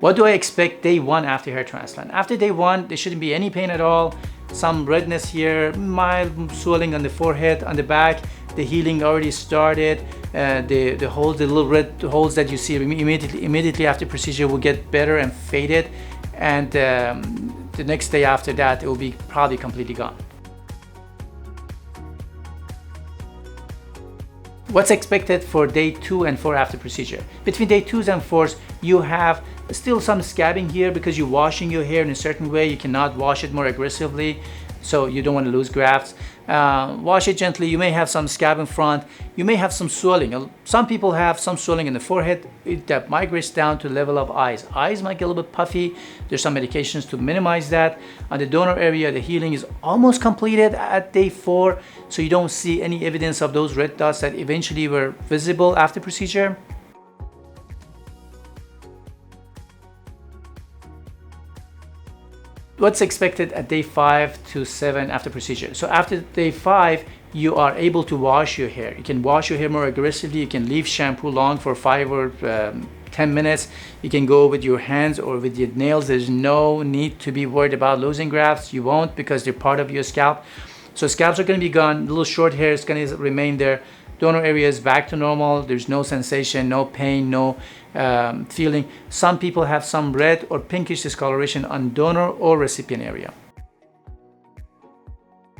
What do I expect day 1 after hair transplant? After day 1, there shouldn't be any pain at all. Some redness here, mild swelling on the forehead, on the back. The healing already started. The holes, the little red holes that you see immediately after procedure will get better and faded. And the next day after that, it will be probably completely gone. What's expected for day 2 and 4 after procedure? Between day 2s and 4s, you have still some scabbing here because you're washing your hair in a certain way. You cannot wash it more aggressively, so you don't want to lose grafts. Wash it gently. You may have some scab in front. You may have some swelling. Some people have some swelling in the forehead that migrates down to the level of eyes. Eyes might get a little bit puffy. There's some medications to minimize that. On the donor area, the healing is almost completed at day 4, so you don't see any evidence of those red dots that eventually were visible after procedure. What's expected at day 5 to 7 after procedure? So after day 5, you are able to wash your hair. You can wash your hair more aggressively. You can leave shampoo long for 5 or 10 minutes. You can go with your hands or with your nails. There's no need to be worried about losing grafts. You won't, because they're part of your scalp. So scalps are going to be gone. Little short hair is going to remain there. Donor area is back to normal. There's no sensation, no pain, no feeling. Some people have some red or pinkish discoloration on donor or recipient area.